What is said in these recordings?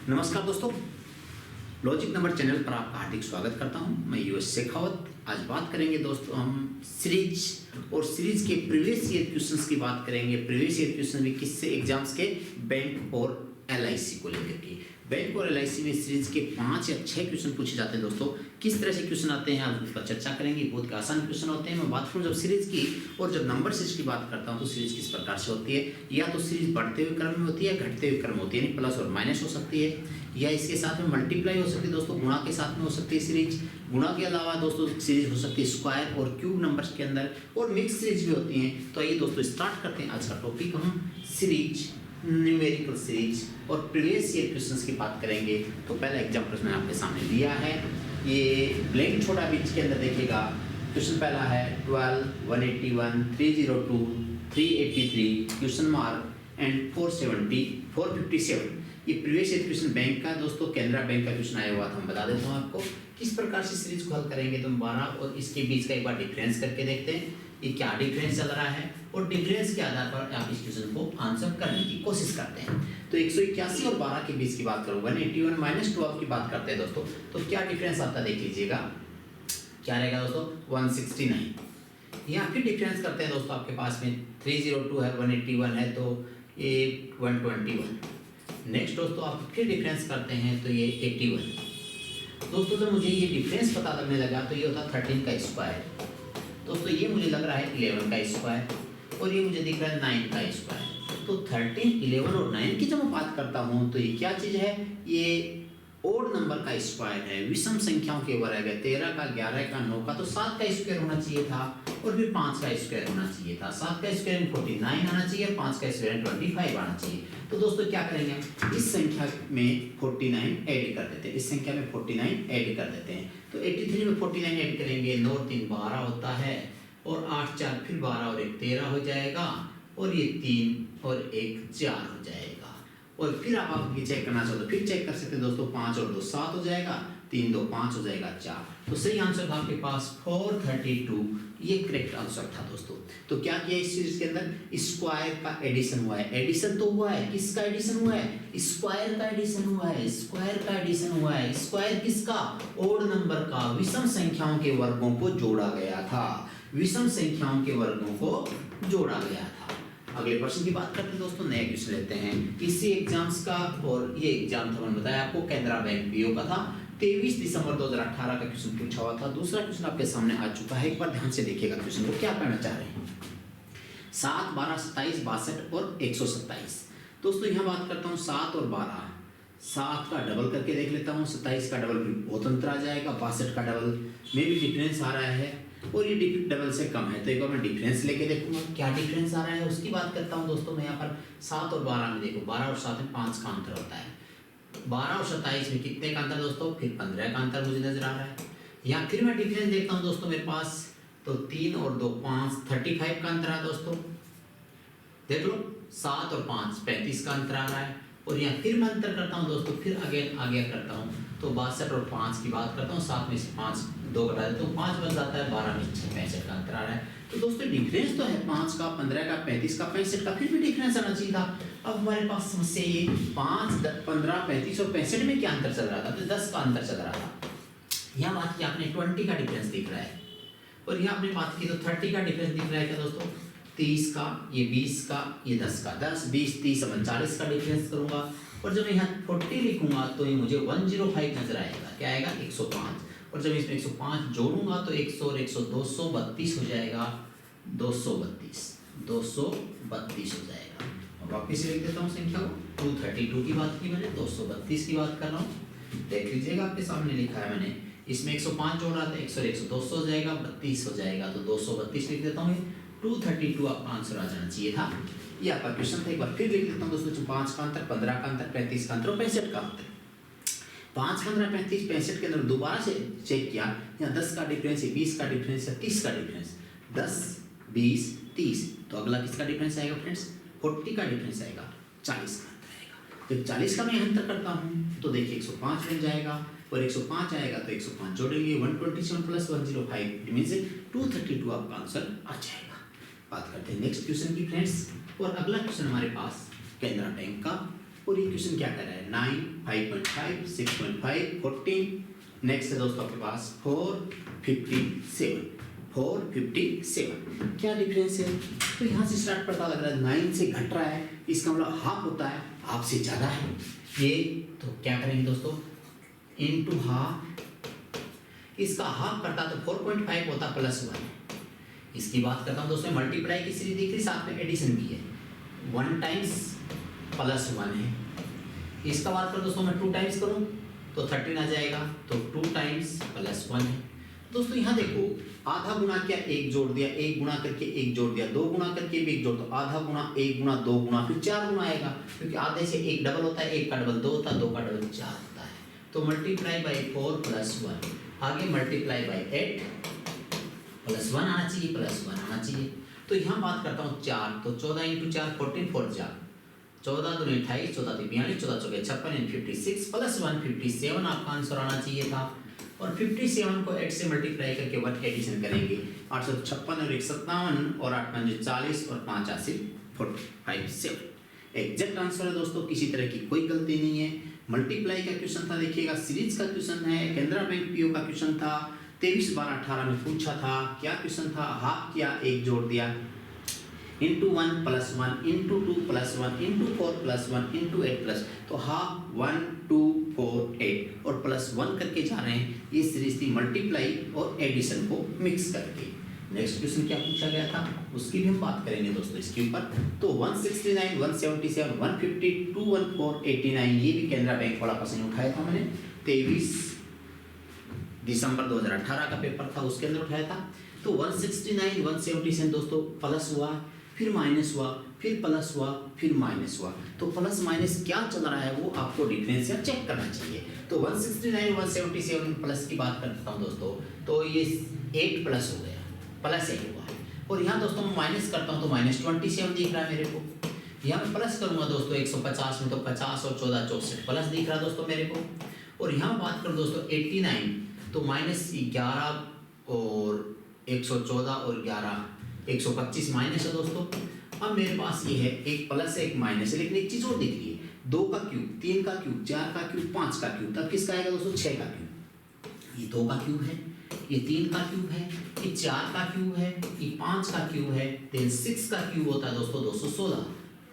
नमस्कार दोस्तों, logic number channel पर आपका हार्दिक स्वागत करता हूं। मैं यूएस शेखावत। आज बात करेंगे दोस्तों हम सीरीज और सीरीज के प्रीवियस ईयर क्वेश्चंस की बात करेंगे। प्रीवियस ईयर क्वेश्चन भी किससे? एग्जाम्स के बैंक और एलआईसी को लेकर के। बैंक और एलआईसी में सीरीज के 5 या 6 क्वेश्चन पूछे जाते हैं दोस्तों। किस तरह से क्वेश्चन आते हैं आज उस पर चर्चा करेंगे। बहुत आसान क्वेश्चन होते हैं। मैं बात करूँ जब सीरीज की और जब नंबर सीरीज की बात करता हूँ तो सीरीज किस प्रकार से होती है, या तो सीरीज बढ़ते हुए क्रम में होती है, घटते हुए क्रम होती है, यानी प्लस और माइनस हो सकती है, या इसके साथ में मल्टीप्लाई हो सकती है दोस्तों, गुणा के साथ में हो सकती है सीरीज। गुणा के अलावा दोस्तों सीरीज हो सकती है स्क्वायर और क्यूब नंबर्स के अंदर, और मिक्स सीरीज भी होती हैं। तो आइए दोस्तों स्टार्ट करते हैं आज का टॉपिक। हम सीरीज, न्यूमेरिकल सीरीज और प्रीवियस ईयर क्वेश्चंस की बात करेंगे। तो पहला एग्जांपल मैंने आपके सामने दिया है, ये ब्लैंक छोटा बीच के अंदर देखिएगा। क्वेश्चन पहला है 12, 181, 302, 383, क्वेश्चन मार्क एंड 470, 457। ये प्रीवियस ईयर क्वेश्चन बैंक का दोस्तों, कैनरा बैंक का क्वेश्चन आया हुआ था। हम बता देता हूँ आपको किस प्रकार से सीरीज को हल करेंगे। तो 12 और इसके बीच का एक बार डिफरेंस करके देखते हैं ये क्या डिफरेंस चल रहा है, और डिफरेंस के आधार पर आप इस क्वेश्चन को आंसर करने की कोशिश करते हैं। तो 181 और 12 के बीच की बात करूँ, 181 माइनस 12 की बात करते हैं दोस्तों, तो क्या डिफरेंस आता है देख लीजिएगा। क्या रहेगा दोस्तों? 169। यहाँ फिर डिफरेंस करते हैं दोस्तों, आपके पास में 302 है, 181 है, तो ये 121। नेक्स्ट दोस्तों आप फिर डिफरेंस करते हैं तो ये 81। दोस्तों जब मुझे ये डिफरेंस पता लगने लगा तो ये होता 13 का स्क्वायर। दोस्तों ये मुझे लग रहा है 11 का स्क्वायर, और ये मुझे दिख रहा है 9 का स्क्वायर। तो 13, 11 और 9 की जब मैं बात करता हूँ तो ये क्या चीज़ है? ये ओड नंबर का स्क्वायर है, विषम संख्याओं के वर्ग है। 13 का, 11 का, 9 का, तो 7 का स्क्वायर होना चाहिए था, और फिर 5 का स्क्वायर होना चाहिए था। 7 का स्क्वायर में 49 आना चाहिए, और 5 का स्क्वायर में 25 आना चाहिए। तो दोस्तों क्या करेंगे, इस संख्या में 49 ऐड कर देते हैं, इस संख्या में 49 ऐड कर देते हैं। तो 83 में 49 ऐड करेंगे, 9 और 3 12 होता है, और 8 4 फिर 12 और 1 13 हो जाएगा, और ये 3 और 1 4 हो जाएगा। और फिर आप ये चेक करना चाहो तो फिर चेक कर सकते हैं दोस्तों, 5 और 2 7 हो जाएगा, 3 2 5 हो जाएगा 4। तो सही आंसर था आपके पास 432, ये करेक्ट आंसर था दोस्तों। तो क्या किया इस चीज के अंदर? स्क्वायर का एडिशन हुआ है। एडिशन तो हुआ है, किसका एडिशन हुआ है? स्क्वायर का एडिशन हुआ है, स्क्वायर का एडिशन हुआ है। स्क्वायर किसका? ओड नंबर का। विषम संख्याओं के वर्गों को जोड़ा गया था, विषम संख्याओं के वर्गों को जोड़ा गया था। अगले प्रश्न की बात करते हैं दोस्तों, नया क्वेश्चन लेते हैं इसी एग्जाम्स का, और ये एग्जाम था मैंने बताया आपको कैनरा बैंक पीओ का था। 23 दिसंबर 2018 का क्वेश्चन पूछा हुआ था। दूसरा क्वेश्चन आपके सामने आ चुका है, एक बार ध्यान से देखिएगा क्वेश्चन को क्या कहना चाह रहे हैं। 7, 12, 27, 62 और 127। दोस्तों यहाँ बात करता हूँ 7 और 12। 7 का डबल करके देख लेता हूँ, 27 का डबल बहुत अंतर आ जाएगा, 62 का डबल में भी डिफरेंस आ रहा है, और ये डबल से कम है। तो एक बार मैं डिफरेंस लेके देखूंगा क्या डिफरेंस आ रहा है, उसकी बात करता हूँ दोस्तों। मैं यहाँ पर 7 और 12 में देखो, 12 और 7 में 5 का अंतर होता है। 12 और 27 में कितने का अंतर दोस्तों? फिर 15 का अंतर मुझे नजर आ रहा है। या फिर मैं डिफरेंस देखता हूँ दोस्तों मेरे पास, तो 3 और 2 5, 35 का अंतर है दोस्तों। देख लो 7 और 5 35 का अंतर आ रहा है। और यहाँ फिर मैं अंतर करता हूँ दोस्तों, फिर आगे करता हूँ, तो 62 और 5 की बात करता हूँ। 7 में से 5 2 घटा देता हूँ, 5 बन जाता है, 12 में 65 का अंतर आ रहा है। तो दोस्तों डिफरेंस तो है 5 का, 15 का, 35 का, 65 का, फिर भी डिफरेंस आना चाहिए था। अब हमारे पास समस्या ये 5, 15, 35 और 65 में क्या अंतर चल रहा था? तो 10 का अंतर चल रहा था। यहाँ बात की आपने 20 का डिफरेंस दिख रहा है, और यहाँ आपने बात की तो 30 का डिफरेंस दिख रहा है क्या दोस्तों? 30 का, ये 20 का, ये 10 का, 10 20 30 39 का डिफरेंस करूंगा, और जब यहाँ 40 लिखूंगा तो ये मुझे 105 नजर आएगा। क्या आएगा? 105। और जब इसमें 105 जोड़ूंगा तो 100 और 100 232 हो जाएगा, 232 हो जाएगा। अब वापिस लिख देता हूँ संख्या को, 232 की बात की मैंने, 232 की बात कर रहा हूँ। देख लीजिएगा आपके सामने लिखा है मैंने, इसमें 105 जोड़ा था, 100 और 100 200 हो जाएगा, 32 हो जाएगा, तो 232 लिख देता हूँ। 232 आपका आंसर आ जाना चाहिए था। ये आपका क्वेश्चन था। एक बार फिर लिख देता हूँ दोस्तों, 5 का अंतर, 15 का अंतर, 35 का अंतर और 65 का अंतर। 5, 15, 35, 65 के अंदर दोबारा से चेक किया, यहाँ 10 का डिफरेंस है, 20 का डिफरेंस है, 30 का डिफरेंस, 10 20 30, तो अगला किसका डिफरेंस आएगा फ्रेंड्स? 40 का डिफरेंस आएगा, 40 का अंतर आएगा। जब 40 का मैं अंतर करता हूँ तो देखिए 105 बन जाएगा, और 105 आएगा तो 105 जोड़ेंगे, 127 प्लस 105 मीन्स 232 आपका आंसर आ जाएगा। बात करते हैं नेक्स्ट क्वेश्चन की फ्रेंड्स, और अगला क्वेश्चन हमारे पास कैनरा बैंक का और ये क्वेश्चन क्या कर रहा है 9, 5.5, 6.5, 14। नेक्स्ट है दोस्तों आपके पास 457, 457 क्या डिफरेंस है? तो यहाँ से स्टार्ट पता लग रहा है 9 से घट रहा है, इसका मतलब हाफ होता है, हाफ से ज़्यादा है ये। तो क्या करेंगे दोस्तों इनटू हाफ, इसका हाफ करता तो 4.5 होता +1। इसकी बात करता हूँ दोस्तों, मल्टीप्लाई की सीरीज दिख रही, साथ में एडिशन भी है, 1 टाइम्स +1 है। इसका बात करूँ दोस्तों मैं 2 टाइम्स करूँ तो 13 आ जाएगा, तो 2 टाइम्स +1 है। दोस्तों यहाँ देखो आधा गुना किया, एक जोड़ दिया, एक गुणा करके एक जोड़ दिया, 2 गुणा करके भी एक जोड़, तो आधा गुणा, 1 गुणा, 2 गुणा, फिर 4 गुणा आएगा, क्योंकि आधे से एक डबल होता है, 1 का डबल 2 होता है, 2 का डबल 4 होता है। तो मल्टीप्लाई बाई 4 +1, आगे मल्टीप्लाई बाई 8 +1 आना चाहिए, +1 आना चाहिए। तो यहाँ बात करता हूँ 4, तो 14 × 4 14, 4 4, 14 दूनी 28, 14 तीन 42, 14 चौके 56, 56 +1 57 आपका आंसर आना चाहिए था। और 57 को 8 से मल्टीप्लाई करके 1 एडिशन करेंगे, 856 और 1 57 और 8 5 40 और 5 80 457 एग्जैक्ट आंसर है दोस्तों, किसी तरह की कोई गलती नहीं है। मल्टीप्लाई का क्वेश्चन था, देखिएगा सीरीज का क्वेश्चन है, केनरा बैंक पीओ का क्वेश्चन था, 23/12/18 में पूछा था। क्या क्वेश्चन था, हाफ किया, एक जोड़ दिया, इंटू 1 +1 इंटू 2 +1 इंटू 4 +1 इंटू 8 तो हाफ 1 2 4 8 और +1 करके जा रहे हैं। ये सीरीज थी मल्टीप्लाई और एडिशन को मिक्स करके। नेक्स्ट क्वेश्चन क्या पूछा गया था उसकी भी हम बात करेंगे दोस्तों इसके ऊपर। तो 169, 177, 150, 214, 89 ये भी केनरा बैंक वाला क्वेश्चन उठाया था मैंने, 23 दिसंबर 2018 का पेपर था उसके अंदर उठाया था। तो 169, 177 दोस्तों प्लस हुआ, फिर माइनस हुआ, फिर प्लस हुआ, फिर माइनस हुआ। तो प्लस माइनस क्या चल रहा है वो आपको डिफरेंशियल चेक करना चाहिए। तो 169, 177 प्लस की बात करता हूँ दोस्तों, तो ये 8 प्लस हो गया, +8 हुआ। और यहाँ दोस्तों मैं माइनस करता हूँ तो -27 दिख रहा है मेरे को। यहाँ मैं प्लस करूँगा दोस्तों 150 में, तो 50 और 14 64 प्लस दिख रहा है दोस्तों मेरे को। और यहाँ बात करूँ दोस्तों 89, तो -11 और 114 और 11 125 माइनस है दोस्तों। अब मेरे पास ये है एक प्लस है एक माइनस है, लेकिन एक चीज़ और दिख रही है, 2 का क्यूब, 3 का क्यूब, 4 का क्यूब, 5 का क्यूब, तब किसका आएगा दोस्तों 6 का क्यूब। ये 2 का क्यूब है, ये 3 का क्यूब है, ये 4 का क्यूब है, ये 5 का क्यूब है, then 6 का क्यूब होता है दोस्तों 216।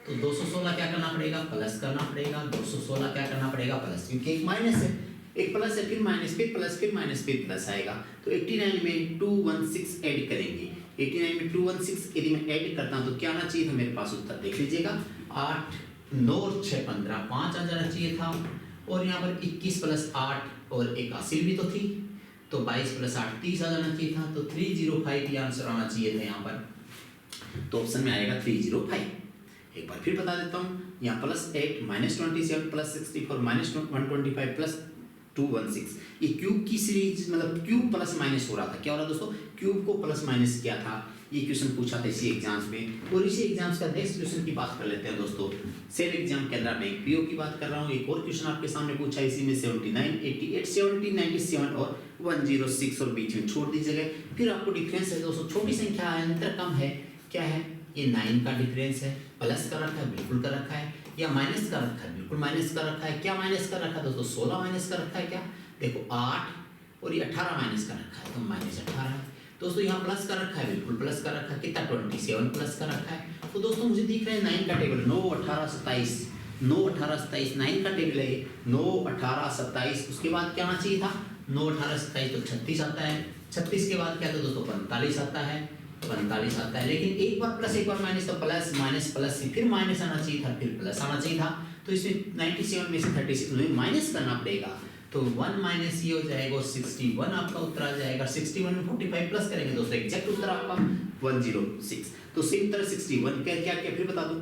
तो 216 क्या करना पड़ेगा, प्लस करना पड़ेगा, 216 क्या करना पड़ेगा, प्लस, क्योंकि एक माइनस है, एक प्लस है, फिर माइनस, फिर प्लस, फिर माइनस, फिर प्लस आएगा। तो 89 में 216 ऐड करेंगे, 89 में 216 यदि मैं ऐड करता हूँ तो क्या आना चाहिए था मेरे पास उत्तर, देख लीजिएगा 8 9 6 15 5 आ जाना चाहिए था। और यहाँ पर 21 + 8 और एक हासिल भी तो थी, तो 22 + 8 30 आ जाना चाहिए था। तो 305 ये आंसर आना चाहिए था यहाँ पर। तो ऑप्शन में आएगा 305। एक बार फिर बता देता हूँ, यहाँ +8 -27 +64 -125 +216 ये क्यूब की सीरीज, मतलब क्यूब प्लस माइनस हो रहा था। क्या हो रहा था दोस्तों, क्यूब को प्लस माइनस किया था। ये क्वेश्चन पूछा था इसी एग्जाम्स में। और इसी एग्जाम्स का नेक्स्ट क्वेश्चन की बात कर लेते हैं दोस्तों, सेल एग्जाम केनरा बैंक पीओ की बात कर रहा हूँ। एक और क्वेश्चन आपके सामने पूछा, इसी में 79 88 70 97 और 106 और बीच में छोड़ दीजिएगा। फिर आपको डिफरेंस है दोस्तों, छोटी संख्या है, अंतर कम है, क्या है, ये 9 का डिफरेंस है, प्लस का रखा है, बिल्कुल कर रखा है, या माइनस का रखा है, बिल्कुल माइनस का रखा है। क्या माइनस का रखा है दोस्तों, 16 माइनस का रखा है। क्या देखो 8 और ये 18 माइनस का रखा है, तो -18 है दोस्तों। यहाँ प्लस का रखा है, बिल्कुल प्लस का रखा है, कितना 27 प्लस का रखा है। तो दोस्तों मुझे दिख रहा है 9 का टेबल, 9 18 27 9 18 27 9 का टेबल है, 9 18 27। उसके बाद क्या आना चाहिए था, 9 18 27 तो 36 आता है, 36 के बाद क्या था दोस्तों 45 आता है, 45 आता है। लेकिन एक बार प्लस एक बार माइनस, तो प्लस माइनस प्लस से फिर माइनस आना चाहिए था, फिर प्लस आना चाहिए था। तो इसमें 97 में से 36 में माइनस करना पड़ेगा, तो 1 माइनस ये हो जाएगा, 61 आपका उत्तर आ जाएगा। 61 में 45 प्लस करेंगे दोस्तों, एग्जैक्ट उत्तर आपका 106। तो सेम तरह 61 क्या क्या क्या फिर बता दूं,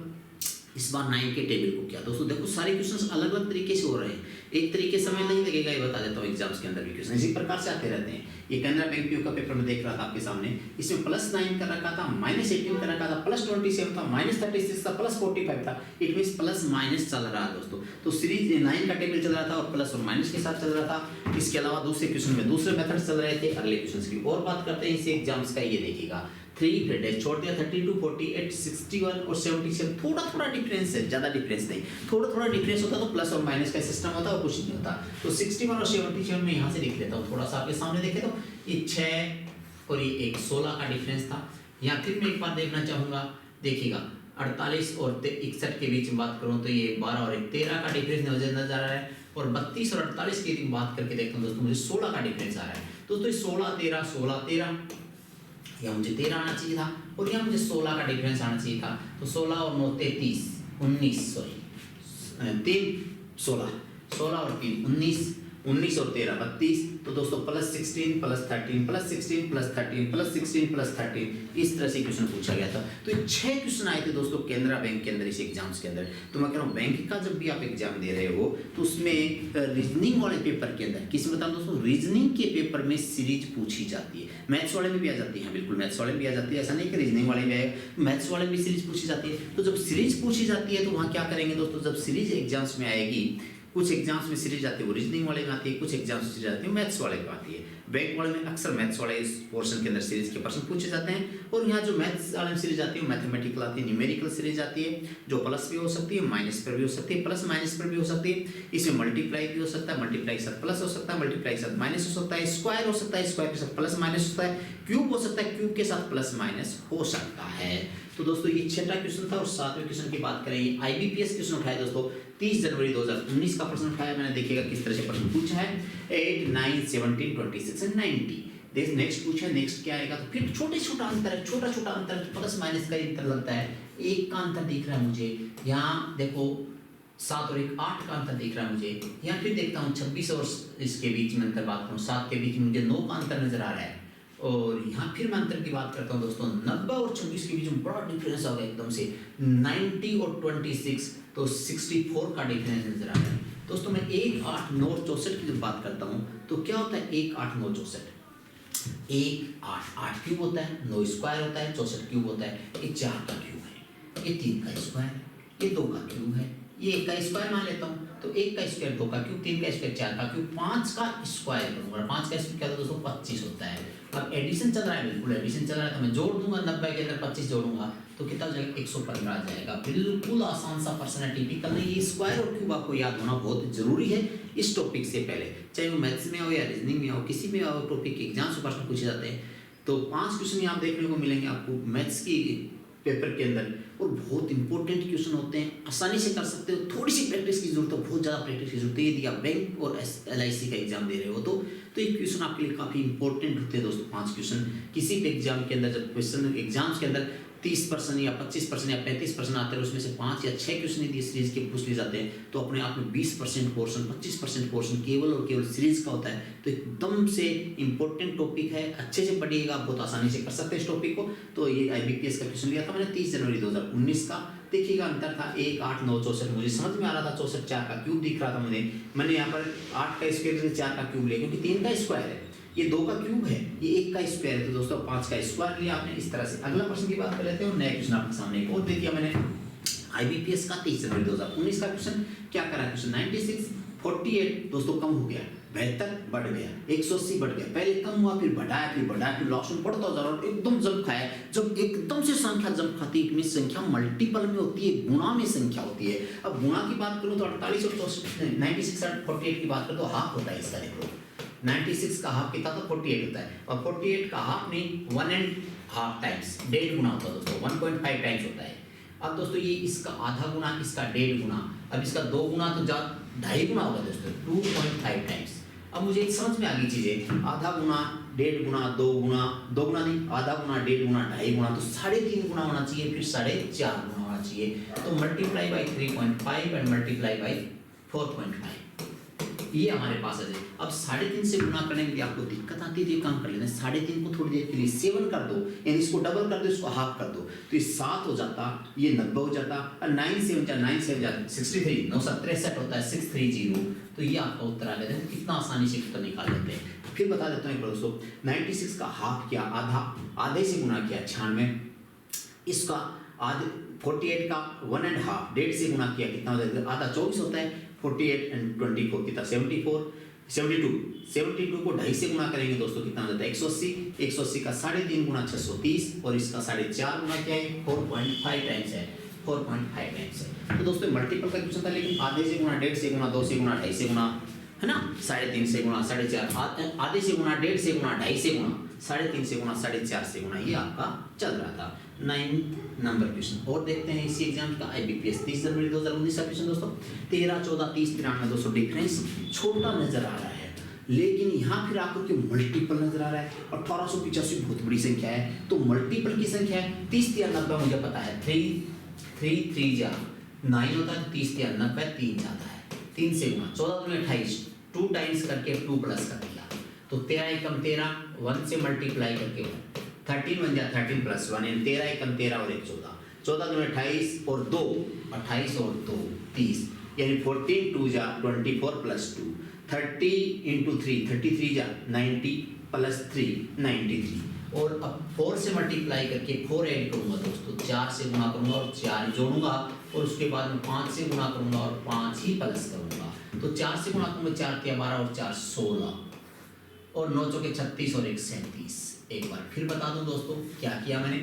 इस बार 9 के टेबल को क्या दोस्तों, देखो सारे क्वेश्चंस अलग अलग तरीके से हो रहे हैं, एक तरीके समय नहीं लगेगा, ये बता देता हूँ। एग्जाम्स के अंदर भी क्वेश्चन इसी प्रकार से आते रहते हैं। ये केनरा बैंक पीओ का पेपर में देख रहा था आपके सामने, इसमें +9 का रखा था, -18 का रखा था, +27 था, -36 था, +45 था। इट मींस प्लस माइनस चल रहा है दोस्तों। तो सीरीज 9 का टेबल चल रहा था और प्लस और माइनस के साथ चल रहा था। इसके अलावा दूसरे क्वेश्चन में दूसरे मेथड चल रहे थे। अगले क्वेश्चन की और बात करते हैं इसी एग्जाम्स का, ये देखिएगा 3 फिर डैश छोड़ दिया, 32, 48, 61 और 77, थोड़ा थोड़ा डिफरेंस है, ज़्यादा डिफरेंस नहीं, थोड़ा थोड़ा डिफरेंस होता तो प्लस और माइनस का सिस्टम होता और कुछ नहीं होता। तो 61 और 77 में यहाँ से लिख लेता हूँ, थोड़ा सा आपके सामने देखे तो ये 6 और ये एक 16 का डिफरेंस था। यहाँ फिर मैं एक बार देखना चाहूँगा, देखिएगा 48 और 61 के बीच में बात करूँ तो ये 12 और 13 का डिफरेंस नजर आ रहा है, और 32 और 48 की बात करके देखता हूँ दोस्तों, मुझे 16 का डिफरेंस आ रहा है। दोस्तों 16 13 16 13, यहाँ मुझे 13 आना चाहिए था और यहाँ मुझे 16 का डिफरेंस आना चाहिए था। तो 16 और 9 33 19, सॉरी 3 16, 16 और 3 19, 19 और 13 32। तो दोस्तों plus 16 plus 13 plus 16 plus 13 plus 16 plus 13, इस तरह से क्वेश्चन पूछा गया था। तो ये 6 क्वेश्चन आए थे दोस्तों केनरा बैंक के अंदर, इस एग्जाम्स के अंदर। तो मैं कह रहा हूँ बैंक का जब भी आप एग्जाम दे रहे हो तो उसमें रीजनिंग वाले पेपर के अंदर, किसी बताऊँ दोस्तों, रीजनिंग के पेपर में सीरीज पूछी जाती है। मैथ्स वाले में भी आ जाती है, बिल्कुल मैथ्स वाले में भी आ जाती है, ऐसा नहीं कि रीजनिंग वाले में आए, मैथ्स वाले में भी सीरीज पूछी जाती है। तो जब सीरीज पूछी जाती है तो वहाँ क्या करेंगे दोस्तों, जब सीरीज एग्जाम्स में आएगी, कुछ एग्जाम्स में सीरीज आती है वो रीजनिंग वाले में आती है, कुछ एग्जाम्स में सीरीज आती है मैथ्स वाले में आती है। बैंक वाले में अक्सर मैथ्स वाले इस पोर्शन के अंदर सीरीज के पर्सन पूछे जाते हैं, और यहाँ जो मैथ्स वाले में सीरीज आती है मैथमेटिकल आती है, न्यूमेरिकल सीरीज आती है, जो प्लस भी हो सकती है, माइनस पर भी हो सकती है, प्लस माइनस पर भी हो सकती है। इसमें मल्टीप्लाई भी हो सकता है, मल्टीप्लाई के साथ प्लस हो सकता है, मल्टीप्लाई के साथ माइनस हो सकता है, स्क्वायर हो सकता है, स्क्वायर के साथ प्लस माइनस हो सकता है, क्यूब हो सकता है, क्यूब के साथ प्लस माइनस हो सकता है। तो दोस्तों ये 6वां क्वेश्चन था। और 7वें क्वेश्चन की बात करेंगे, IBPS क्वेश्चन उठाया दोस्तों 30 जनवरी 2019 का प्रश्न उठाया मैंने, देखिएगा किस तरह से प्रश्न पूछा है। 8 9 17 26 एंड 90। देख नेक्स्ट पूछा है, नेक्स्ट क्या आएगा, तो फिर छोटे छोटा अंतर है, छोटा छोटा अंतर प्लस माइनस का अंतर लगता है। 1 का अंतर दिख रहा है मुझे, यहाँ देखो 7 और 1 8 का अंतर दिख रहा है मुझे। यहाँ फिर देखता हूँ 26 और इसके बीच में अंतर बात करूँ, 7 के बीच में मुझे 9 का अंतर नजर आ रहा है। और यहाँ फिर मैं अंतर की बात करता हूँ दोस्तों, 90 और 26 के बीच में बड़ा डिफरेंस आ गया एकदम से, 90 और 26, तो 64 का डिफरेंस नजर आ रहा है दोस्तों। मैं 1 8 9 64 की जब बात करता हूँ तो क्या होता है, 1 8 9 64, 1 8 8 क्यूब होता है, 9 स्क्वायर होता है, 64 क्यूब होता है। ये 4 का क्यूब है, ये 3 का स्क्वायर है, ये 2 का क्यूब है, ये 1 का स्क्वायर मान लेता हूँ, तो 1 का स्क्वायर 2 का क्यूब, 3 का स्क्वायर 4 का क्यूब, 5 का स्क्वायर करूँगा, 5 का स्क्वायर क्या होता है दोस्तों 25 होता है। अब एडिशन चल रहा है, बिल्कुल एडिशन चल रहा है, तो मैं जोड़ दूंगा, 90 के अंदर 25 जोड़ूंगा तो कितना हो जाएगा, 115 आ जाएगा। बिल्कुल आसान सा प्रश्न है, टिपिकल नहीं। ये स्क्वायर और क्यूब आपको याद होना बहुत जरूरी है इस टॉपिक से पहले, चाहे वो मैथ्स में हो या रीजनिंग में हो, किसी में हो टॉपिक के एग्जाम से प्रश्न पूछे जाते हैं। तो 5 क्वेश्चन यहाँ देखने को मिलेंगे आपको मैथ्स की पेपर के अंदर, और बहुत इंपॉर्टेंट क्वेश्चन होते हैं, आसानी से कर सकते हो, थोड़ी सी प्रैक्टिस की जरूरत है, बहुत ज़्यादा प्रैक्टिस की जरूरत है। यदि आप बैंक और LIC का एग्जाम दे रहे हो तो ये क्वेश्चन आपके लिए काफ़ी इंपॉर्टेंट होते हैं दोस्तों। 5 क्वेश्चन किसी भी एग्जाम के अंदर, जब क्वेश्चन एग्जाम्स के अंदर 30% या 25% या 35% आते हैं, उसमें से 5 या 6 क्वेश्चन यदि सीरीज के पूछ लिए जाते हैं तो अपने आप में 20% पोर्शन 25% पोर्शन केवल और केवल सीरीज का होता है। तो एकदम से इंपॉर्टेंट टॉपिक है, अच्छे से पढ़िएगा, बहुत आसानी से कर सकते हैं इस टॉपिक को। तो ये IBPS का क्वेश्चन लिया था मैंने 30 जनवरी 2019 का। देखिएगा अंतर था 1 8 9 64, मुझे समझ में आ रहा था 64 4 का क्यूब दिख रहा था मुझे, मैंने यहाँ पर 8 का स्क्वायर 4 का क्यूब लिया, क्योंकि 3 का स्क्वायर है, ये 2 का क्यूब है, ये 1 का स्क्वायर है, तो दोस्तों 5 का स्क्वायर लिया आपने इस तरह से। अगला प्रश्न की बात कर लेते हैं, और नया क्वेश्चन आपके सामने एक और दे दिया मैंने, IBPS का 30 जनवरी 2019 का क्वेश्चन। क्या करा क्वेश्चन, 96 48 दोस्तों कम हो गया, 72 बढ़ गया, 180 बढ़ गया, पहले कम हुआ फिर बढ़ाया फिर लास्ट में बढ़ता जा रहा, एकदम जंप खाया। जब एकदम से संख्या जंप खाती है, संख्या मल्टीपल में होती है, गुणा में संख्या होती है। अब गुणा की बात करूँ तो 48 और 96 और 48 की बात करूँ तो हाफ होता है इसका, देखो 96 का हाफ कितना, तो 48 होता है, और 48 का हाफ नहीं 1.5 टाइम्स, 1.5 गुना होता है दोस्तों, 1.5 टाइम्स होता है। अब दोस्तों ये इसका आधा गुना, इसका 1.5 गुना, अब इसका 2 गुना तो 2.5 गुना होगा दोस्तों, 2.5 टाइम्स। अब मुझे समझ में आ गई चीजें, आधा गुना 1.5 गुना 2 गुना, 2 गुना नहीं, आधा गुना 1.5 गुना 2.5 गुना, तो 3.5 गुना होना चाहिए, फिर 4.5 गुना होना चाहिए। तो multiply by 3.5 and multiply by 4.5, ये हमारे पास है। अब 3.5 से गुना करने में आपको दिक्कत आती है तो ये काम कर लेना, 3.5 को थोड़ी देर के लिए 7 कर दो, यानी इसको डबल कर दो, इसको हाफ कर दो, तो ये 7 हो जाता, ये 90 हो जाता, और 9 से 63, 9 7 63 होता है, 630, तो ये आपका उत्तर आ गया। कितना आसानी से उत्तर निकाल लेते हैं। फिर बता देता हूँ एक बार दोस्तों, 96 का हाफ किया, आधे से गुना किया 96, इसका आधे 48 का 1.5 1.5 से गुना किया, कितना हो जाएगा, आधा 24 होता है, 48 एंड 24 कितना 74, 72 को 2.5 से गुणा करेंगे दोस्तों, कितना हो जाता है 180। 180 का 3.5 गुना 630 और इसका 4.5 गुना क्या है 4.5 टाइम्स है, 4.5 टाइम्स है। तो दोस्तों मल्टीपल का क्वेश्चन था, लेकिन आधे से गुणा, 1.5 से गुणा, 2 से गुणा, 2.5 से गुणा, है ना, 3.5 से गुणा, 4.5, आधे से गुणा, 1.5 से गुणा, 2.5 से गुणा, 3.5 से गुणा, 4.5 से गुणा, ये आपका चल रहा था। 9 नंबर क्वेश्चन और देखते हैं इसी एग्जाम का IBPS 30 जनवरी 2019 का क्वेश्चन दोस्तों। 13, 14, 30, 93 दोस्तों डिफरेंस छोटा नजर आ रहा है, लेकिन यहाँ फिर आपको कि मल्टीपल नजर आ रहा है। 1885 बहुत बड़ी संख्या है, तो मल्टीपल की संख्या है। 30 या 90 मुझे पता है, 3 जा 9 होता है, 30 या 90 3 जाता है, 3 से गुणा, 14 में 28, 2 टाइम्स करके 2 प्लस कर दिया, तो 13 एकम 13, 1 से मल्टीप्लाई करके 13 बन जाए 13 प्लस 1, 13 एकम 13 और 1 14, 14 में 28 और 2, 28 और 2 30, यानी 14 2 जा 24 प्लस 2, 30 इंटू 3, 33 जा 90 प्लस 3 93, और अब 4 से मल्टीप्लाई करके 4 ऐड करूंगा दोस्तों, 4 से गुणा करूंगा और 4 जोड़ूंगा, और उसके बाद में 5 से गुणा करूंगा और 5 ही प्लस करूंगा। तो 4 से गुणा करूंगा, 4 × 12 और 4 16, और 9 चौके 36 और 1 37। एक बार फिर बता दूं दोस्तों क्या किया मैंने,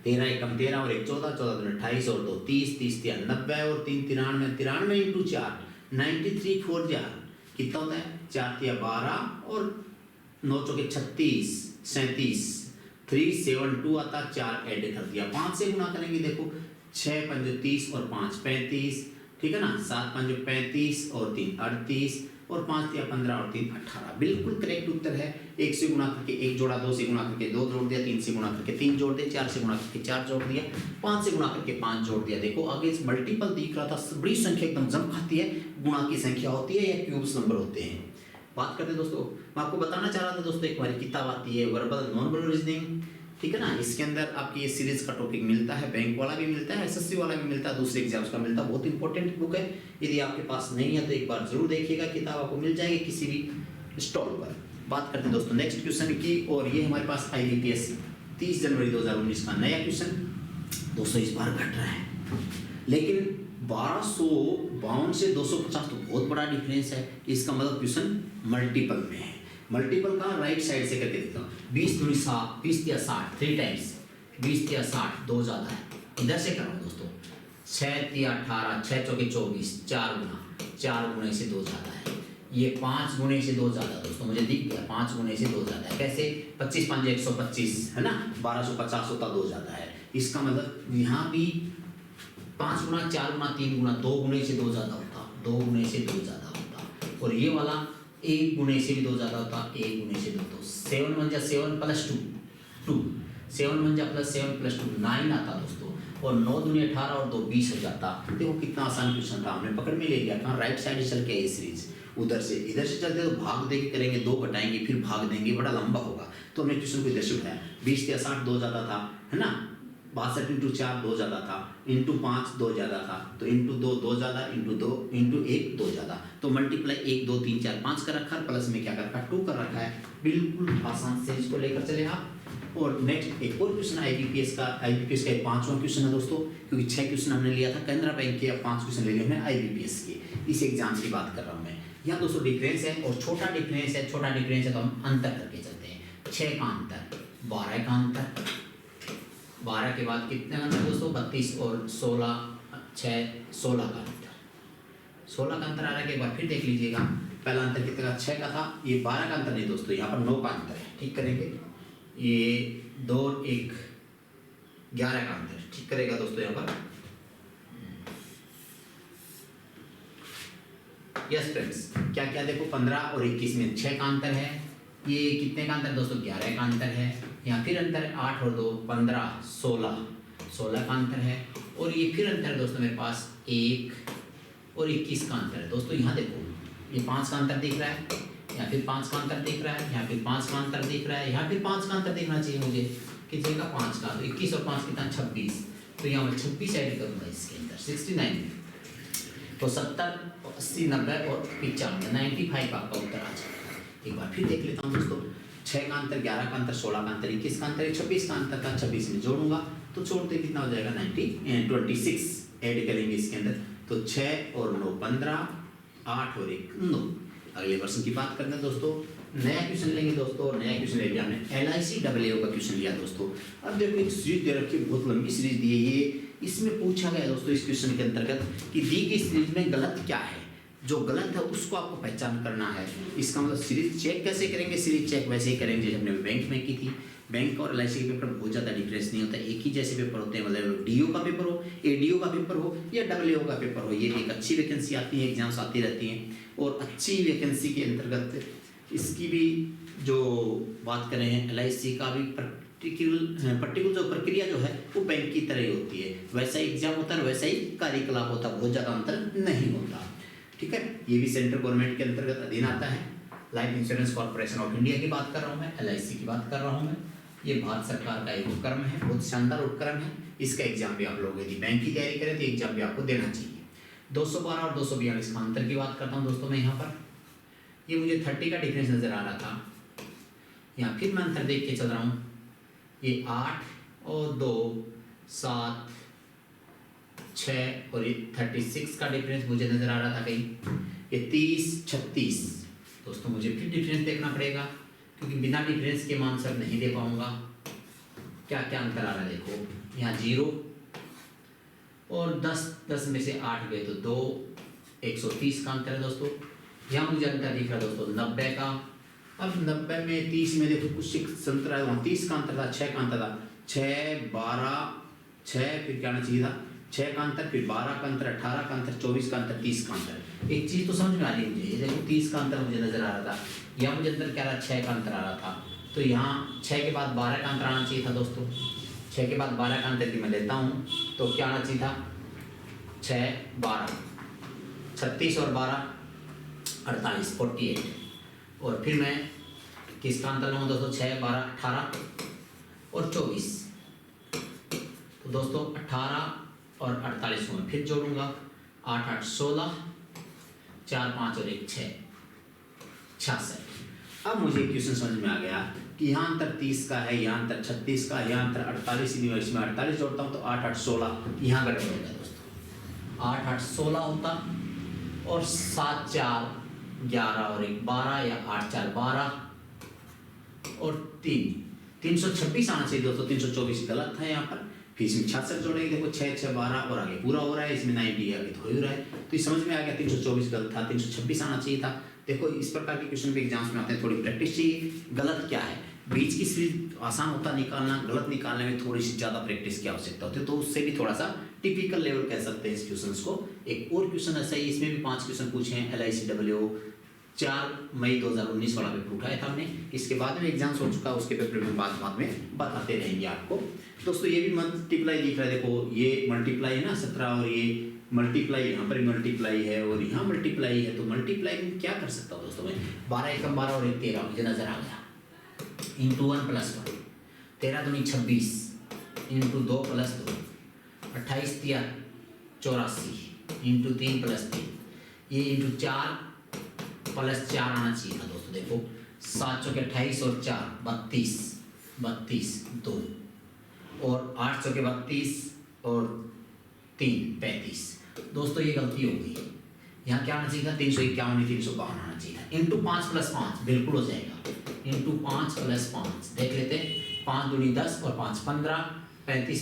13 एकम 13 और 1 14, 14 में 28 और 2 30, 30 या 90 और 3 93, 93 इंटू 4 93, 4 जा कितना होता है 4 या 12 और 9 चौके 36 37, 3 7 2 आता, 4 ऐड कर दिया, 5 से गुणा करेंगे, देखो 6 5 30 और 5 35, ठीक है ना, 7 5 35 और 3 38 और 5 या 15 और 3 18, बिल्कुल करेक्ट उत्तर है। 1 से गुणा करके 1 जोड़ा, 2 से गुणा करके 2 जोड़ दिया, 3 से गुणा करके 3 जोड़ दिया, 4 से गुणा करके 4 जोड़ दिया, 5 से गुणा करके 5 जोड़ दिया। देखो आगे इस मल्टीपल दिख रहा था, बड़ी संख्या एकदम जम खाती है, गुणा की संख्या होती है या क्यूब्स नंबर होते हैं। बात करते हैं दोस्तों, मैं आपको बताना चाह रहा था दोस्तों, एक हमारी किताब आती है वर्बल नॉन वर्बल रीजनिंग, ठीक है ना, इसके अंदर आपकी ये सीरीज का टॉपिक मिलता है, बैंक वाला भी मिलता है, SSC वाला भी मिलता है, दूसरे एग्जाम्स का मिलता है, बहुत इंपॉर्टेंट बुक है। यदि आपके पास नहीं है तो एक बार जरूर देखिएगा, किताब आपको मिल जाएगी किसी भी स्टॉल पर। बात करते हैं दोस्तों नेक्स्ट क्वेश्चन की, और ये हमारे पास IBPS 30 जनवरी 2019 का नया क्वेश्चन दोस्तों इस बार घट रहा है, लेकिन 1252 से 250 तो बहुत बड़ा डिफरेंस है। इसका मतलब क्वेश्चन मल्टीपल में है। मल्टीपल का राइट साइड से करके देखता हूँ, 20 दूनी 7, 20 या 60 3 टाइम्स, 20 या 60 2 ज़्यादा है, इधर से करो दोस्तों, 6 या 18, 6 चौके 24, 4 गुणे से 2 ज़्यादा है, ये 5 गुणे से 2 ज़्यादा दोस्तों, मुझे दिख गया 5 गुणे से 2 ज़्यादा है। कैसे 25 5 125 है ना, 1250 होता 2 ज़्यादा है। इसका मतलब यहाँ भी 5 गुना 4 गुना 3 गुना 2 गुणे से 2 ज़्यादा होता, 2 गुणे से 2 ज़्यादा होता, और ये वाला 1 गुणे से भी 2 ज़्यादा होता, 1 गुणे से 2, तो 7 1 जा 7 प्लस 2 2, 7 1 जा प्लस 7 प्लस 2 9 आता दोस्तों, और 9 दूनी 18 और 2 20 हो जाता। देखो कितना आसान क्वेश्चन था, हमने पकड़ में ले लिया। कहाँ राइट साइड से चल के ये सीरीज, उधर से इधर से चलते तो भाग दे के करेंगे, 2 घटाएंगे फिर भाग देंगे, बड़ा लंबा होगा, तो हमने क्वेश्चन को इधर से उठाया। 20 या 60 2 ज़्यादा था, है ना, 62 इंटू 4 2 ज़्यादा था, इंटू 5 2 ज़्यादा था, तो इंटू 2 2 ज़्यादा, इंटू 2 इंटू 1 2 ज़्यादा, तो मल्टीप्लाई 1 2 3 4 5 कर रखा है, प्लस में क्या कर रखा है 2 कर रखा है। बिल्कुल आसान से इसको लेकर चले आप। और नेक्स्ट एक और क्वेश्चन IBPS का एक 5वां क्वेश्चन है दोस्तों, क्योंकि 6 क्वेश्चन हमने लिया था कैनरा बैंक के, अब 5 क्वेश्चन ले लिए हमने IBPS के। इस एग्जाम की बात कर रहा हूँ मैं। यहाँ दोस्तों डिफरेंस है और छोटा डिफरेंस है, छोटा डिफरेंस है तो हम अंतर करके चलते हैं। 6 का अंतर, 12 का अंतर, 12 के बाद कितने अंतर दोस्तों 32 और 16 6 16 का अंतर, 16 का अंतर आ रहा है। एक बार फिर देख लीजिएगा, पहला अंतर कितने का 6 का था, ये 12 का अंतर नहीं दोस्तों, यहाँ पर 9 का अंतर है। ठीक करेंगे, ये 2 1 11 का अंतर, ठीक करेगा दोस्तों यहाँ पर। यस फ्रेंड्स, क्या क्या देखो 15 और 21 में 6 का अंतर है, ये कितने का अंतर दोस्तों 11 का अंतर है। यहाँ फिर अंतर है 8 और 2 15 16 का अंतर है, और ये फिर अंतर है दोस्तों मेरे पास 1 और 21 का अंतर है दोस्तों। यहाँ देखो ये 5 का अंतर दिख रहा है, यहाँ फिर 5 का अंतर दिख रहा है, यहाँ फिर 5 का अंतर दिख रहा है, यहाँ फिर 5 का अंतर देखना चाहिए मुझे, कितने का 5 का, तो 21 और 5 कितना 26, तो यहाँ मैं 26 ऐड करूँगा इसके अंदर 69, तो 70 80 90 और 95 95 आपका उत्तर आ जाएगा। एक बार फिर देख लेता हूँ दोस्तों, 6 का अंतर 11 का अंतर 16 का अंतर 21 का अंतर 26 का अंतर था, 26 में जोड़ूंगा तो छोड़ते कितना हो जाएगा 26 ऐड करेंगे इसके अंदर, तो 6 और 9 15 8 और 1 9, अगले प्रश्न की बात करते हैं दोस्तों। नया क्वेश्चन लेंगे दोस्तों, नया क्वेश्चन लेके हमने LICAA का क्वेश्चन लिया दोस्तों। अब देखो एक सीरीज दे रखी है, बहुत लंबी सीरीज दी है ये। इसमें पूछा गया दोस्तों इस क्वेश्चन के अंतर्गत कि दी गई सीरीज में गलत क्या है, जो गलत है उसको आपको पहचान करना है। इसका मतलब सीरीज चेक कैसे करेंगे, सीरीज चेक वैसे ही करेंगे जैसे हमने बैंक में की थी। बैंक और LIC के पेपर बहुत ज़्यादा डिफरेंस नहीं होता, एक ही जैसे पेपर होते हैं। मतलब DO का पेपर हो, ADO का पेपर हो या WO का पेपर हो, ये भी एक अच्छी वैकेंसी आती है, एग्जाम्स आती रहती हैं। और अच्छी वैकेंसी के अंतर्गत इसकी भी जो बात करें LIC का भी पर्टिकुलर जो प्रक्रिया जो है वो बैंक की तरह ही होती है। वैसा ही एग्जाम होता है, वैसा ही कार्यकलाप होता है, बहुत ज़्यादा अंतर नहीं होता। ठीक है, ये भी सेंट्रल गवर्नमेंट के अंतर्गत अधीन आता है। Life insurance corporation of India की बात कर रहा हूँ मैं, LIC की बात कर रहा हूँ मैं। ये भारत सरकार का एक उपक्रम है, बहुत शानदार उपक्रम है। इसका एग्जाम भी आप लोग यदि बैंक की तैयारी करें तो एग्जाम भी आपको देना चाहिए। 212 और 242 का अंतर की बात करता हूँ दोस्तों मैं यहाँ पर। ये मुझे 30 का डिफरेंस नज़र आ रहा था, यहाँ फिर मैं अंतर देख के चल रहा हूँ। ये 8 और 2 7 6 और ये 36 का डिफरेंस मुझे नज़र आ रहा था कहीं। ये 30 36 दोस्तों मुझे फिर डिफरेंस देखना पड़ेगा, क्योंकि बिना डिफरेंस के मान सब नहीं दे पाऊंगा। क्या क्या अंतर आ रहा है देखो, यहाँ 0 और 10 में से 8 गए तो 2, 130 का अंतर है दोस्तों। यहाँ मुझे अंतर दिख रहा है दोस्तों 90 का। अब 90 में 30 में देखो कुछ अंतर है, वहाँ 30 का अंतर था, 6 का अंतर था, 6 12 6 फिर क्या आना चाहिए था 6 का अंतर, फिर 12 का अंतर, 18 का अंतर, 24 का अंतर, 30 का अंतर। एक चीज़ तो समझ में आ रही है मुझे, ये देखो 30 का अंतर मुझे नजर आ रहा था, यहाँ मुझे अंतर क्या रहा 6 का अंतर आ रहा था। तो यहाँ 6 के बाद 12 का अंतर आना चाहिए था दोस्तों। 6 के बाद 12 का अंतर की मैं लेता हूँ तो क्या आना चाहिए था 6 12 36 और 12 48 48। और फिर मैं किसका अंतर लूँगा दोस्तों 6 12 18 और 24। तो दोस्तों 18 और 48 को मैं फिर जोड़ूंगा, 8 8 16 4 5 और 1 6 66। अब मुझे क्वेश्चन समझ में आ गया कि यहाँ अंतर 30 का है, यहाँ अंतर 36 का, यहाँ अंतर 48, इसमें 48 जोड़ता हूँ तो 8 8 16 यहाँ गड़बड़ हो गया दोस्तों। 8 8 16 होता और 7 4 11 और 1 12 या 8 4 12 और 326 आना चाहिए दोस्तों। 324 गलत है यहाँ पर, फिर इसमें 66 जोड़ेंगे, देखो 6 6 12 और आगे पूरा हो रहा है, इसमें 90 आगे तो हो ही रहा है। तो ये समझ में आ गया 324 गलत था, 326 आना चाहिए था। देखो इस प्रकार के क्वेश्चन भी एग्जाम्स में आते हैं, थोड़ी प्रैक्टिस चाहिए। गलत क्या है, बीच की सीरीज आसान होता निकालना, गलत निकालने में थोड़ी सी ज़्यादा प्रैक्टिस की आवश्यकता होती है। तो उससे भी थोड़ा सा टिपिकल लेवल कह सकते हैं इस क्वेश्चन को। एक और क्वेश्चन ऐसा ही, इसमें भी 5 क्वेश्चन पूछे हैं। LICAA 4 मई 2019 वाला पेपर उठाया था हमने, इसके बाद में एग्जाम्स हो चुका है, उसके पेपर में बाद में बताते रहेंगे आपको। दोस्तों ये भी मल्टीप्लाई दिख रहा है, देखो ये मल्टीप्लाई है ना 17 और ये मल्टीप्लाई, यहाँ पर मल्टीप्लाई है और यहाँ मल्टीप्लाई है। तो मल्टीप्लाई में क्या कर सकता हूँ दोस्तों मैं, 12 एकम 12 और 1 13 मुझे नजर आ गया, इंटू 1 + 1 13 दूनी 26 इंटू 2 + 2 28 3 84 इंटू 3 + 3 ये इंटू 4 + 4 आना चाहिए था दोस्तों। देखो 7 चौके 28 और 4 32 32 2 और 8 चौके 32 और 3 35। दोस्तों ये गलती हो गई, यहाँ क्या आना चाहिए था 351 352 आना चाहिए था। इंटू 5 + 5 बिल्कुल हो जाएगा, इंटू 5 + 5 देख लेते हैं, 5 दूनी 10 और 5 15 35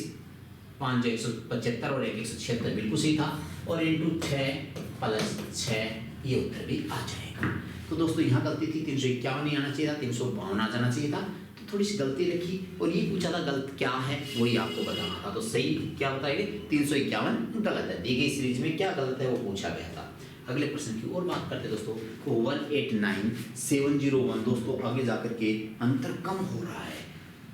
5 175 और 1 176 बिल्कुल सही था। और इंटू 6 + 6 ये उत्तर भी आ जाएगा। तो दोस्तों यहाँ गलती थी, 351 नहीं आना चाहिए था, 352 आ जाना चाहिए था। तो थोड़ी सी गलती रखी और ये पूछा था गलत क्या है वही आपको बताना था। तो सही क्या बताएंगे 351 गलत है, दी गई सीरीज में क्या गलत है वो पूछा गया था। अगले प्रश्न की और बात करते दोस्तों, 189701 दोस्तों आगे जाकर के अंतर कम हो रहा है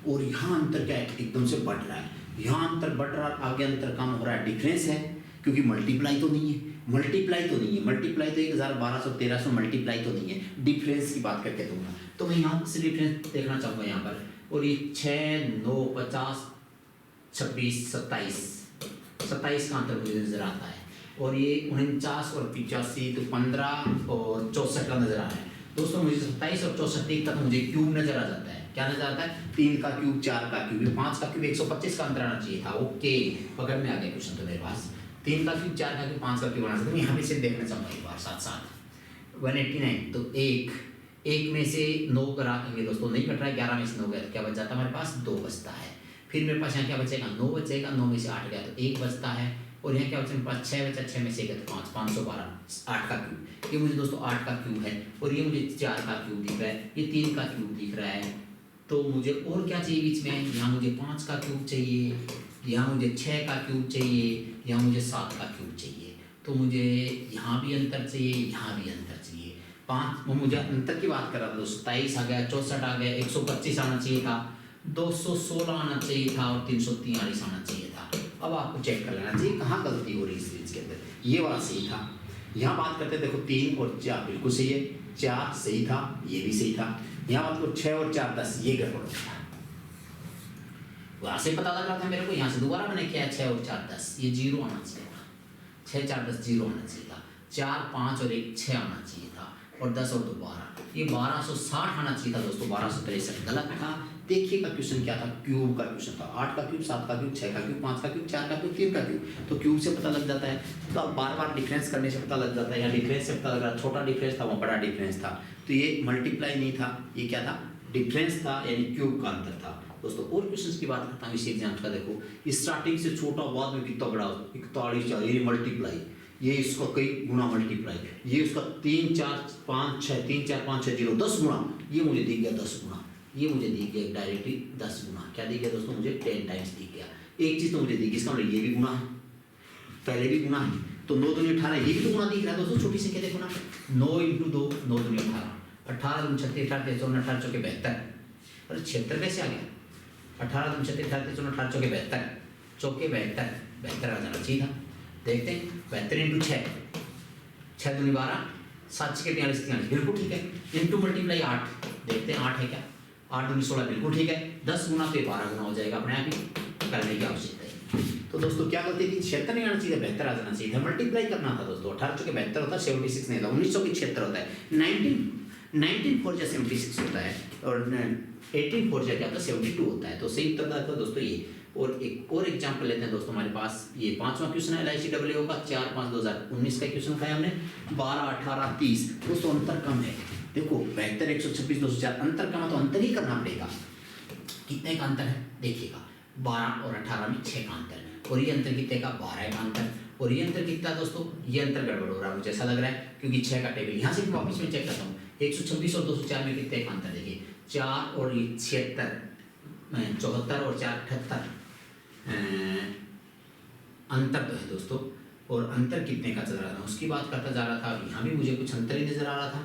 और यहाँ अंतर क्या है एकदम से बढ़ रहा है। यहाँ अंतर बढ़ रहा है, आगे अंतर कम हो रहा है, डिफरेंस है क्योंकि मल्टीप्लाई तो नहीं है, मल्टीप्लाई तो 1200 1300 मल्टीप्लाई तो नहीं है। डिफरेंस की बात करके दूंगा तो मैं यहाँ से डिफरेंस देखना चाहूँगा यहाँ पर। और ये 6 9 50 26 27 का अंतर मुझे नजर आता है। और ये 49 और 85 तो 15 और 64 का नजर आ रहा है दोस्तों। मुझे 27 और 64 तक मुझे क्यूब नजर आ जाता है। क्या नजर आता है 3 का क्यूब 4 का क्यूब 5 का क्यूब 125 का अंतर आना चाहिए था। ओके पकड़ में आ गया क्वेश्चन तो मेरे पास। 3 का क्यूब 4 का क्यूब 5 का क्यूब आना चाहिए। यहाँ भी सिर्फ देखना चाहूँगा एक बार साथ साथ 189, तो एक में से 9 कराएंगे दोस्तों, नहीं कट रहा है, 11 में से 9 गया तो क्या बच जाता है हमारे पास, 2 बचता है। फिर मेरे पास यहाँ क्या बचेगा, 9 बचेगा, 9 में से 8 गया तो 1 बचता है। और यहाँ क्या बचा मेरे पास, 6 बचा, 6 में से गया तो 5, 512, 8 का क्यूब। ये मुझे दोस्तों 8 का क्यूब है, और ये मुझे 4 का क्यूब दिख रहा है, ये 3 का क्यूब दिख रहा है। तो मुझे और क्या चाहिए बीच में, यहाँ मुझे 5 का क्यूब चाहिए, यहाँ मुझे 6 का क्यूब चाहिए, यहाँ मुझे 7 का क्यूब चाहिए। तो मुझे यहाँ भी अंतर चाहिए, यहाँ भी अंतर चाहिए। 5 वो मुझे अंतर की बात कर रहा था दोस्तों, 23 आ गया, 64 आ गया, 125 आना चाहिए था, 216 आना चाहिए था, और 343 आना चाहिए था। अब आपको चेक कर लेना चाहिए कहाँ गलती हो रही है इस सीरीज के अंदर। ये वाला सही था। यहाँ बात करते देखो 3 और 4 बिल्कुल सही है, 4 सही था, ये भी सही था। यहाँ बात करो 6 और 4 10, ये गड़बड़ हो गया। वहाँ से पता लग रहा था मेरे को, यहाँ से दोबारा मैंने किया 6 और 4 10, ये 0 आना चाहिए था, 6 4 10 0 आना चाहिए था, 4 5 और 1 6 आना चाहिए था, और 10 और 2 12, ये 1260 आना चाहिए था दोस्तों, 1263 गलत था। देखिएगा क्वेश्चन क्या था, क्यूब का क्वेश्चन था, 8 का क्यूब, 7 का क्यूब, 6 का क्यूब, 5 का क्यूब, 4 का क्यूब, 3 का क्यूब। तो क्यूब से पता लग जाता है, तो अब बार बार डिफरेंस करने से पता लग जाता है, या डिफरेंस से पता लग रहा, छोटा डिफरेंस था, वो बड़ा डिफरेंस था, तो ये मल्टीप्लाई नहीं था, ये क्या था, डिफरेंस था, यानी क्यूब का अंतर था दोस्तों। और क्वेश्चंस की बात करता हूँ इस एग्जाम का, देखो स्टार्टिंग से छोटा, बाद में कितना बड़ा, 41 ये मल्टीप्लाई, ये इसका कई गुना मल्टीप्लाई, ये उसका 3 4 5 6 3 4 5 6 0 10 गुना, ये मुझे दिख गया 10 गुना, ये मुझे दिख गया डायरेक्टली 10 गुना। क्या दिख गया दोस्तों, मुझे 10 टाइम्स दिख गया। एक चीज़ तो मुझे दिख गई, इसका मतलब ये भी गुना है, पहले भी गुना है, तो 9 दूनी 18, ये भी तो गुना दिख रहा है दोस्तों, छोटी संख्या देखो ना, 9 × 2 9 दूनी 18, 18 दूनी 36, 18 14 18 चौके 72, अरे 76 कैसे आ गया, 18 दूनी 36, 18 14 18 चौके 72, चौके 72 72 आ जाना चाहिए था। देखते हैं 72 × 6, 6 दूनी 12, 7 6 43 43, बिल्कुल ठीक है। इंटू मल्टीप्लाई 8, देखते हैं 8 है क्या, 8 दूनी 16, बिल्कुल ठीक है। 10 गुना तो 12 गुना हो जाएगा अपने आप ही, करने की आवश्यकता है। तो दोस्तों क्या गलती थी, 76 नहीं आना चाहिए, 72 आ जाना चाहिए था, मल्टीप्लाई करना था दोस्तों। 18 चौके 72 होता है, 76 नहीं था, 1900 की 76 होता है, 19 4 जा 76 होता है, और 18 4 जा क्या होता है 72 होता है। तो सही उत्तर था दोस्तों ये। और एक और एग्जाम्पल लेते हैं दोस्तों, हमारे पास ये 5वां क्वेश्चन है LICWO का, 4/5/2019 का क्वेश्चन उठाया हमने, 12 18 30 दोस्तों, अंतर कम है। देखो 72 126 204, अंतर कम है तो अंतर ही करना पड़ेगा। कितने का अंतर है देखिएगा, 12 और 18 में 6 का अंतर, और ये अंतर कितने का, 12 का अंतर, और ये अंतर कितना दोस्तों, ये अंतर गड़बड़ हो रहा है मुझे ऐसा लग रहा है, क्योंकि 6 का टेबल यहाँ से वापस में चेक करता हूँ, 126 और 204 में कितने का अंतर, देखिए 4 और 76, 74 और 4 78, अंतर तो है दोस्तों। और अंतर कितने का चल रहा था उसकी बात करता जा रहा था, यहाँ भी मुझे कुछ अंतर ही नजर आ रहा था,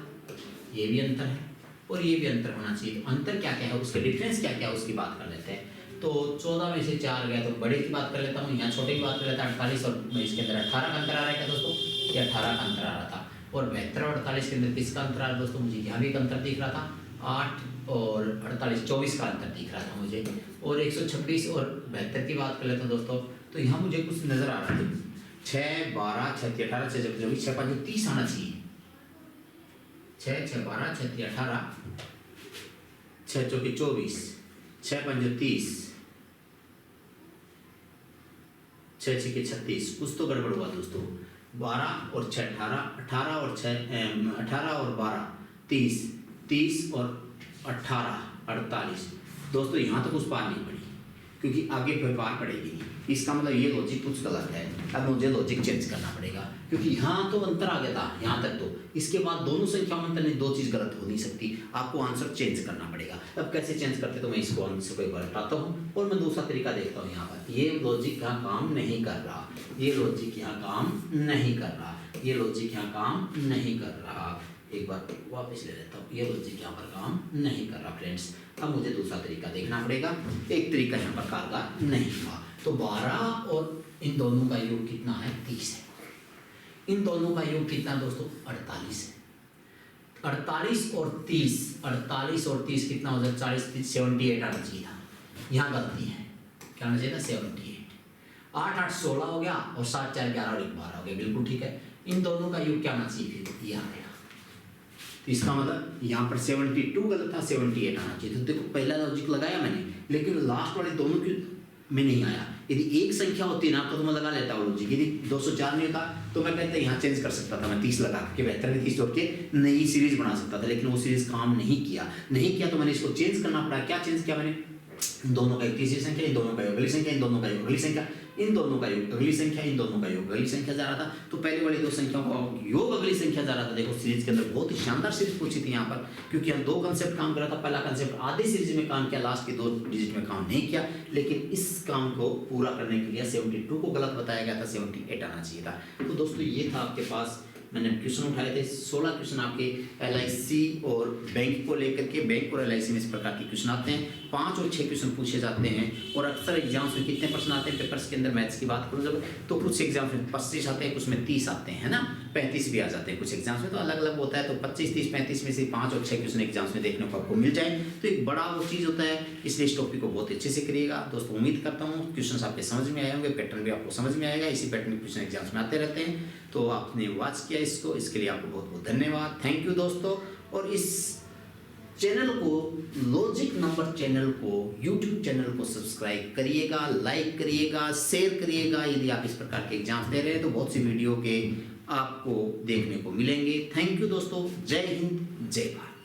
ये भी अंतर है और ये भी अंतर होना चाहिए। तो अंतर क्या क्या है, उसके डिफरेंस क्या क्या है उसकी बात कर लेते हैं। तो 14 में से 4 गया तो बड़े की बात कर लेता हूँ, यहाँ छोटे की बात कर लेता हूँ। 48 और इसके अंदर 18 का अंतर आ रहा है क्या दोस्तों, ये 18 का अंतर आ रहा था। और 72 और 48 के अंदर किसका अंतर आ रहा है दोस्तों, मुझे यहाँ भी एक अंतर दिख रहा था, 8 और 48 24 का अंतर दिख रहा था मुझे। और 126 और 72 की बात कर लेता हूँ दोस्तों, तो यहाँ मुझे कुछ नजर आ रहा है, 6 12 36 18 6 24 6 5 30 आना चाहिए, 6 6 12 36 18 6 चौके 24 6 5 30 6 6 36, कुछ तो गड़बड़ हुआ दोस्तों। 12 और 6 18 18 और 6 18 और 12 30 30 और 18 48 दोस्तों, यहाँ तक उस पार नहीं पड़ी क्योंकि आगे फिर पार पड़ेगी नहीं। इसका मतलब ये लॉजिक कुछ गलत है, अब मुझे लॉजिक चेंज करना पड़ेगा क्योंकि यहाँ तो अंतर आ गया था यहाँ तक, तो इसके बाद दोनों संख्याओं में अंतर नहीं, दो चीज़ गलत हो नहीं सकती, आपको आंसर चेंज करना पड़ेगा। अब कैसे चेंज करते तो मैं इसको आंसर को एक बार बताता हूँ और मैं दूसरा तरीका देखता हूँ। यहाँ पर ये लॉजिक यहाँ काम नहीं कर रहा, ये लॉजिक यहाँ काम नहीं कर रहा, ये लॉजिक यहाँ काम नहीं कर रहा, एक बार वापस ले लेता हूँ, ये लॉजिक यहाँ पर काम नहीं कर रहा फ्रेंड्स। अब मुझे दूसरा तरीका देखना पड़ेगा, एक तरीका यहाँ पर कारगर नहीं हुआ। तो 12 और इन दोनों का योग कितना है, 30 है। इन दोनों का योग कितना दोस्तों, 48 है। 48 और 30, 48 और 30 कितना हो जाए, 40 78 आना चाहिए था, यहाँ गलती है, क्या होना चाहिए था 78। 8 8 16 हो गया और 7 4 11 और 1 12 हो गया, बिल्कुल ठीक है। इन दोनों का योग क्या होना चाहिए, फिर ये आ गया। तो इसका मतलब यहाँ पर 72 गलत था, 78 आना चाहिए। तो देखो पहला लॉजिक लगाया मैंने, लेकिन लास्ट वाले दोनों की में नहीं आया, यदि एक संख्या होती ना तो मैं लगा लेता हूँ लॉजिक। यदि 204 नहीं होता तो मैं कहता यहाँ चेंज कर सकता था, मैं 30 लगा के 72 में 30 जोड़ के नई सीरीज बना सकता था, लेकिन वो सीरीज काम नहीं किया तो मैंने इसको चेंज करना पड़ा। क्या चेंज किया मैंने? इन दोनों का एक तीसरी संख्या, इन दोनों का योग अगली संख्या, इन दोनों का योग अगली संख्या, इन दोनों का योग अगली संख्या, इन दोनों का योग अगली संख्या जा रहा था। तो पहले वाली दो संख्याओं का योग अगली संख्या जा रहा था। देखो सीरीज के अंदर बहुत ही शानदार सीरीज पूछी थी यहाँ पर, क्योंकि हम दो कंसेप्ट काम कर रहा था। पहला कंसेप्ट आधे सीरीज में काम किया, लास्ट के 2 डिजिट में काम नहीं किया, लेकिन इस काम को पूरा करने के लिए 72 को गलत बताया गया था, 78 आना चाहिए था। तो दोस्तों ये था आपके पास, मैंने क्वेश्चन उठाए थे 16 क्वेश्चन आपके LIC और बैंक को लेकर के। बैंक और LIC में इस प्रकार के क्वेश्चन आते हैं, 5 और 6 क्वेश्चन पूछे जाते हैं। और अक्सर एग्जाम्स में कितने प्रश्न आते हैं पेपर्स के अंदर, मैथ्स की बात करूँ जब, तो कुछ एग्जाम्स में 25 आते हैं, कुछ में 30 आते हैं, है ना, 35 भी आ जाते हैं कुछ एग्जाम्स में, तो अलग अलग होता है। तो 25, 30, 35 में से 5 और 6 क्वेश्चन एग्जाम्स में देखने को आपको मिल जाए तो एक बड़ा वो चीज़ होता है। इसलिए इस टॉपिक को बहुत अच्छे से करिएगा दोस्तों। उम्मीद करता हूँ क्वेश्चन आपके समझ में आए होंगे, पैटर्न भी आपको समझ में आएगा। इसी पैटर्न में क्वेश्चन एग्जाम्स में आते रहते हैं। तो आपने वॉच किया इसको, इसके लिए आपको बहुत बहुत धन्यवाद, थैंक यू दोस्तों। और इस चैनल को, लॉजिक नंबर चैनल को, यूट्यूब चैनल को सब्सक्राइब करिएगा, लाइक करिएगा, शेयर करिएगा। यदि आप इस प्रकार के एग्जाम्स दे रहे हैं तो बहुत सी वीडियो के आपको देखने को मिलेंगे। थैंक यू दोस्तों, जय हिंद, जय भारत।